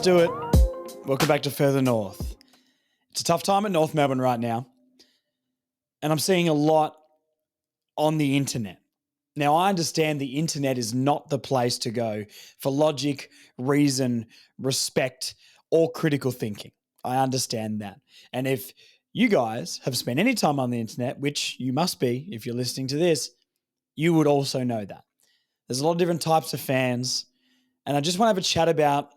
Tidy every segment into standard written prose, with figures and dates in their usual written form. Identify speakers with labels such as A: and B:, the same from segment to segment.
A: do it. Welcome back to Further North. It's a tough time at North Melbourne right now, and I'm seeing a lot on the internet. Now, I understand the internet is not the place to go for logic, reason, respect, or critical thinking. I understand that. And if you guys have spent any time on the internet, which you must be if you're listening to this, you would also know that. There's a lot of different types of fans, and I just want to have a chat about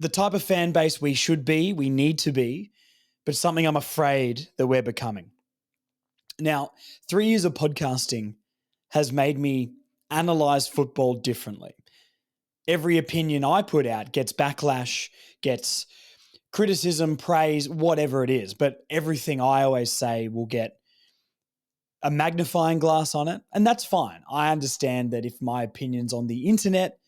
A: the type of fan base we should be, we need to be, but something I'm afraid that we're becoming. Now, 3 years of podcasting has made me analyze football differently. Every opinion I put out gets backlash, gets criticism, praise, whatever it is. But everything I always say will get a magnifying glass on it. And that's fine. I understand that if my opinion's on the internet,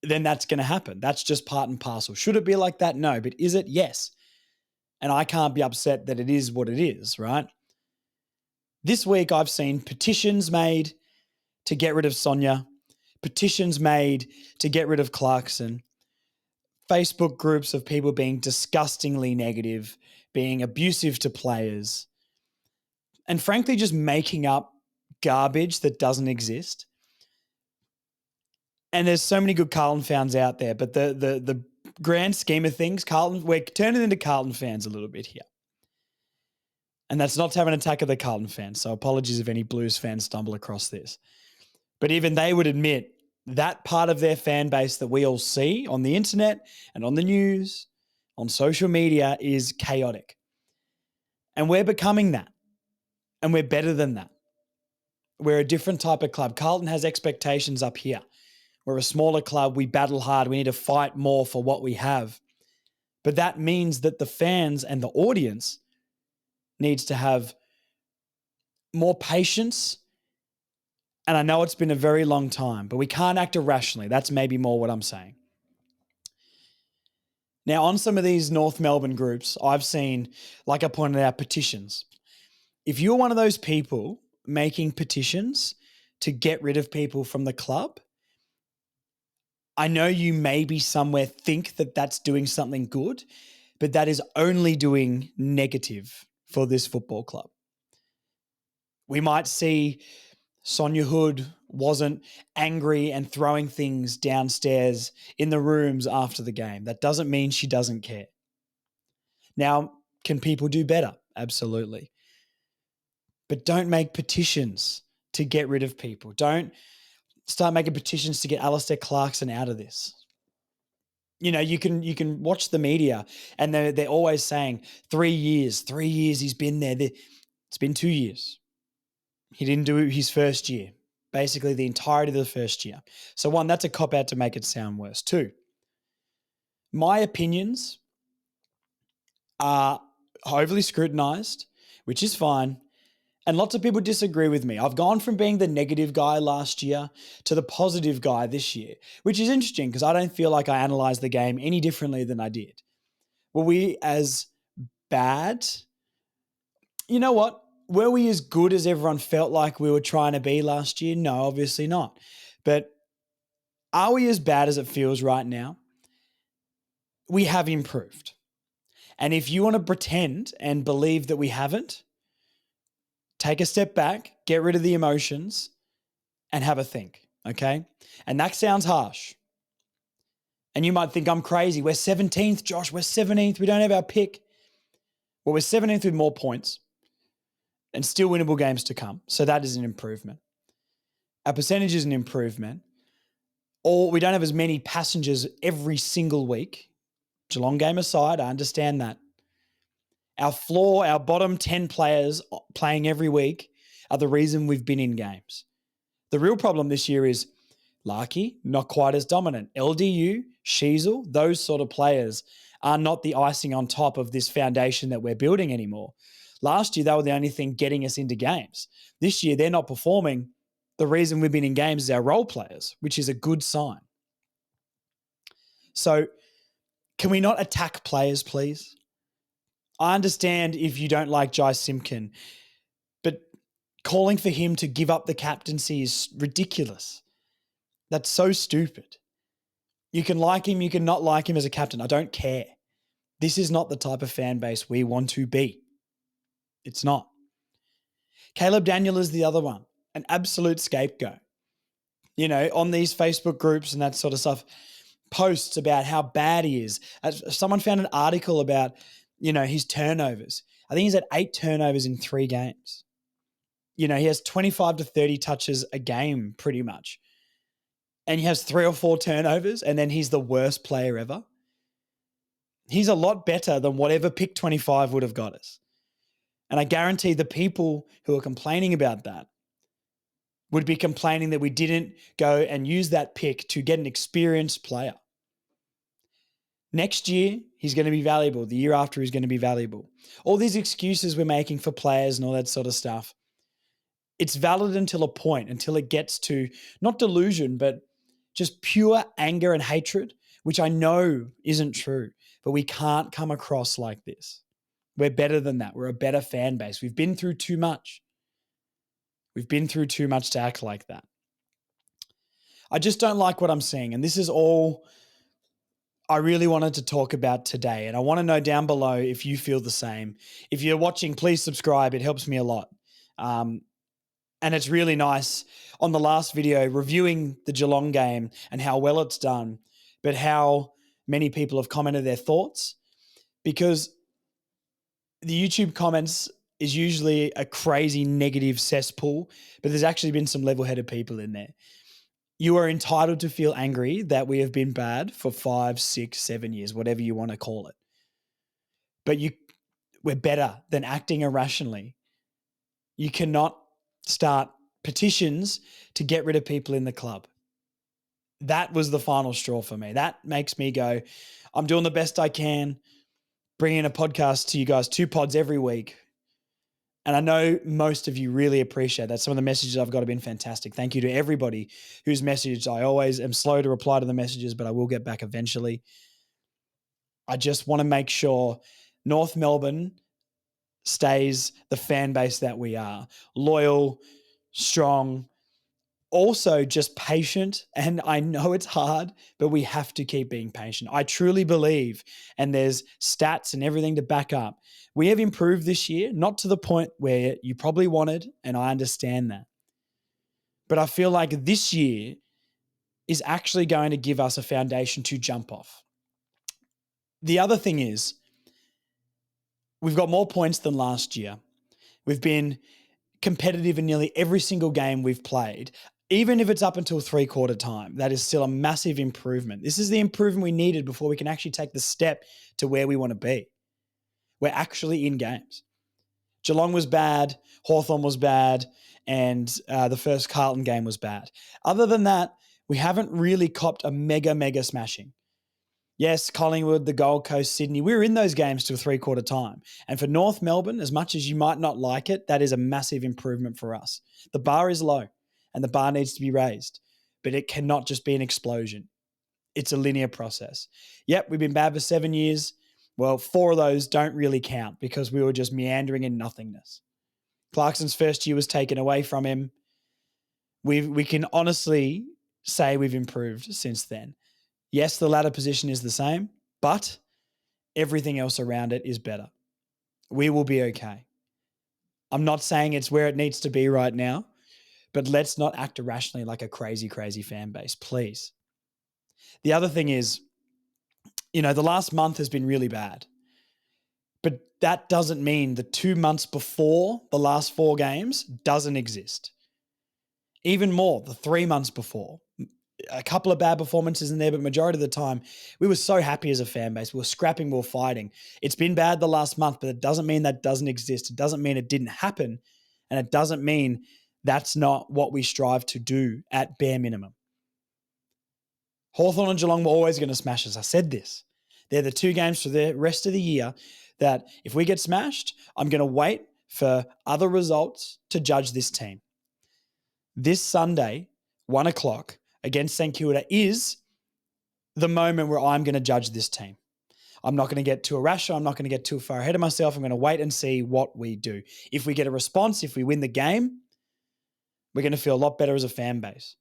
A: then that's going to happen. That's just part and parcel. Should it be like that? No. But is it? Yes. And I can't be upset that it is what it is, right? This week I've seen petitions made to get rid of Sonia, petitions made to get rid of Clarkson, Facebook groups of people being disgustingly negative, being abusive to players, and frankly just making up garbage that doesn't exist. And there's so many good Carlton fans out there, but the grand scheme of things, Carlton, we're turning into Carlton fans a little bit here. And that's not to have an attack of the Carlton fans, so apologies if any Blues fans stumble across this. But even they would admit that part of their fan base that we all see on the internet and on the news, on social media is chaotic. And we're becoming that. And we're better than that. We're a different type of club. Carlton has expectations up here. We're a smaller club. We battle hard. We need to fight more for what we have. But that means that the fans and the audience needs to have more patience. And I know it's been a very long time, but we can't act irrationally. That's maybe more what I'm saying. Now, on some of these North Melbourne groups, I've seen, like I pointed out, petitions. If you're one of those people making petitions to get rid of people from the club, I know you maybe somewhere think that that's doing something good, but that is only doing negative for this football club. We might see Sonia Hood wasn't angry and throwing things downstairs in the rooms after the game. That doesn't mean she doesn't care. Now, can people do better? Absolutely. But don't make petitions to get rid of people. Don't start making petitions to get Alistair Clarkson out of this. You know, you can watch the media and they're always saying 3 years he's been there. It's been 2 years. He didn't do his first year, basically the entirety of the first year. So one, that's a cop-out to make it sound worse. Two, my opinions are overly scrutinized, which is fine, and lots of people disagree with me. I've gone from being the negative guy last year to the positive guy this year, which is interesting because I don't feel like I analyzed the game any differently than I did. Were we as bad? You know what? Were we as good as everyone felt like we were trying to be last year? No, obviously not. But are we as bad as it feels right now? We have improved. And if you want to pretend and believe that we haven't, take a step back, get rid of the emotions, and have a think, okay? And that sounds harsh. And you might think I'm crazy. We're 17th, Josh. We're 17th. We don't have our pick. Well, we're 17th with more points and still winnable games to come. So that is an improvement. Our percentage is an improvement. Or we don't have as many passengers every single week. Geelong game aside, I understand that. Our floor, our bottom 10 players playing every week are the reason we've been in games. The real problem this year is Larkey, not quite as dominant. LDU, Sheasel, those sort of players are not the icing on top of this foundation that we're building anymore. Last year, they were the only thing getting us into games. This year, they're not performing. The reason we've been in games is our role players, which is a good sign. So can we not attack players, please? I understand if you don't like Jai Simpkin, but calling for him to give up the captaincy is ridiculous. That's so stupid. You can like him, you can not like him as a captain. I don't care. This is not the type of fan base we want to be. It's not. Caleb Daniel is the other one, an absolute scapegoat. On these Facebook groups and that sort of stuff, posts about how bad he is. Someone found an article about, his turnovers. I think he's had 8 turnovers in 3 games. He has 25 to 30 touches a game pretty much. And he has 3 or 4 turnovers, and then he's the worst player ever. He's a lot better than whatever pick 25 would have got us. And I guarantee the people who are complaining about that would be complaining that we didn't go and use that pick to get an experienced player. Next year, he's going to be valuable. The year after, he's going to be valuable. All these excuses we're making for players and all that sort of stuff, it's valid until a point, until it gets to not delusion, but just pure anger and hatred, which I know isn't true, but we can't come across like this. We're better than that. We're a better fan base. We've been through too much. We've been through too much to act like that. I just don't like what I'm seeing. And this is all I really wanted to talk about today. And I want to know down below if you feel the same. If you're watching, please subscribe. It helps me a lot. And it's really nice on the last video reviewing the Geelong game and how well it's done, but how many people have commented their thoughts, because the YouTube comments is usually a crazy negative cesspool, but there's actually been some level-headed people in there. You are entitled to feel angry that we have been bad for 5, 6, 7 years, whatever you want to call it. But we're better than acting irrationally. You cannot start petitions to get rid of people in the club. That was the final straw for me. That makes me go, I'm doing the best I can, bringing a podcast to you guys, 2 pods every week. And I know most of you really appreciate that. Some of the messages I've got have been fantastic. Thank you to everybody who's messaged. I always am slow to reply to the messages, but I will get back eventually. I just want to make sure North Melbourne stays the fan base that we are. Loyal, strong, also just patient. And I know it's hard, but we have to keep being patient. I truly believe, and there's stats and everything to back up, we have improved this year, not to the point where you probably wanted, and I understand that. But I feel like this year is actually going to give us a foundation to jump off. The other thing is, we've got more points than last year. We've been competitive in nearly every single game we've played. Even if it's up until 3/4 time, that is still a massive improvement. This is the improvement we needed before we can actually take the step to where we want to be. We're actually in games. Geelong was bad, Hawthorn was bad, and the first Carlton game was bad. Other than that, we haven't really copped a mega smashing. Yes, Collingwood, the Gold Coast, Sydney, we were in those games till 3/4 time. And for North Melbourne, as much as you might not like it, that is a massive improvement for us. The bar is low and the bar needs to be raised, but it cannot just be an explosion. It's a linear process. Yep, we've been bad for 7 years. Well, 4 of those don't really count because we were just meandering in nothingness. Clarkson's first year was taken away from him. We can honestly say we've improved since then. Yes, the ladder position is the same, but everything else around it is better. We will be okay. I'm not saying it's where it needs to be right now, but let's not act irrationally like a crazy fan base, please. The other thing is, the last month has been really bad, but that doesn't mean the 2 months before the last 4 games doesn't exist. Even more, the 3 months before. A couple of bad performances in there, but majority of the time, we were so happy as a fan base. We were scrapping, we were fighting. It's been bad the last month, but it doesn't mean that doesn't exist. It doesn't mean it didn't happen, and it doesn't mean that's not what we strive to do at bare minimum. Hawthorn and Geelong were always going to smash us. I said this. They're the 2 games for the rest of the year that if we get smashed, I'm going to wait for other results to judge this team. This Sunday, 1 o'clock, against St Kilda is the moment where I'm going to judge this team. I'm not going to get too irrational. I'm not going to get too far ahead of myself. I'm going to wait and see what we do. If we get a response, if we win the game, we're going to feel a lot better as a fan base.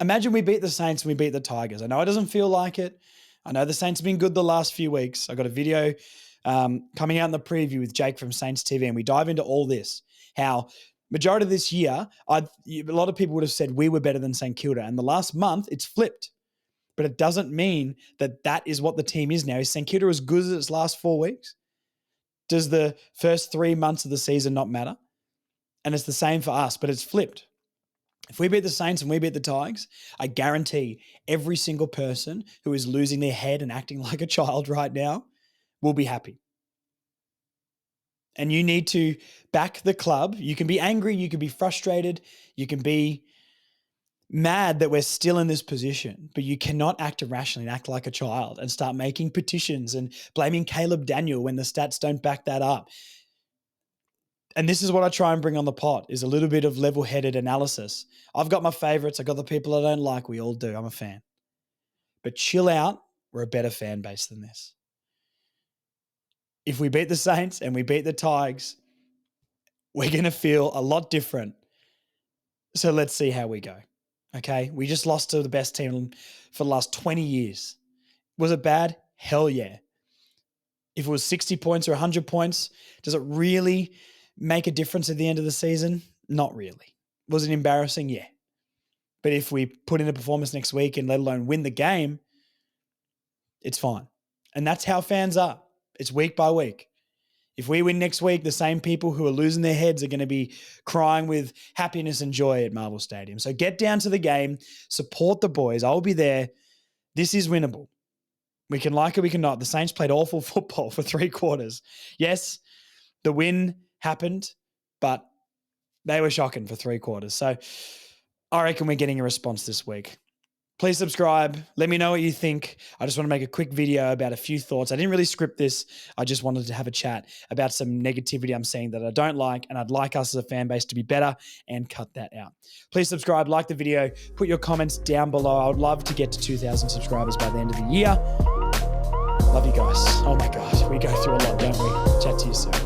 A: Imagine we beat the Saints and we beat the Tigers. I know it doesn't feel like it. I know the Saints have been good the last few weeks. I got a video coming out in the preview with Jake from Saints TV, and we dive into all this. How majority of this year, a lot of people would have said we were better than St Kilda, and the last month it's flipped. But it doesn't mean that that is what the team is now. Is St Kilda as good as its last 4 weeks? Does the first 3 months of the season not matter? And it's the same for us, but it's flipped. If we beat the Saints and we beat the Tigers, I guarantee every single person who is losing their head and acting like a child right now will be happy. And you need to back the club. You can be angry, you can be frustrated, you can be mad that we're still in this position, but you cannot act irrationally and act like a child and start making petitions and blaming Caleb Daniel when the stats don't back that up. And this is what I try and bring on the pot, is a little bit of level-headed analysis. I've got my favorites. I've got the people I don't like. We all do. I'm a fan. But chill out. We're a better fan base than this. If we beat the Saints and we beat the Tigers, we're going to feel a lot different. So let's see how we go. Okay? We just lost to the best team for the last 20 years. Was it bad? Hell yeah. If it was 60 points or 100 points, does it really make a difference at the end of the season? Not really. Was it embarrassing? Yeah. But if we put in a performance next week and let alone win the game, it's fine. And that's how fans are. It's week by week. If we win next week, the same people who are losing their heads are going to be crying with happiness and joy at Marvel Stadium. So get down to the game, support the boys. I'll be there. This is winnable. We can like it, we can not. The Saints played awful football for 3 quarters. Yes, the win happened, but they were shocking for 3 quarters. So I reckon we're getting a response this week. Please subscribe. Let me know what you think. I just want to make a quick video about a few thoughts. I didn't really script this. I just wanted to have a chat about some negativity I'm seeing that I don't like, and I'd like us as a fan base to be better and cut that out. Please subscribe, like the video, put your comments down below. I would love to get to 2,000 subscribers by the end of the year. Love you guys. Oh my God, we go through a lot, don't we? Chat to you soon.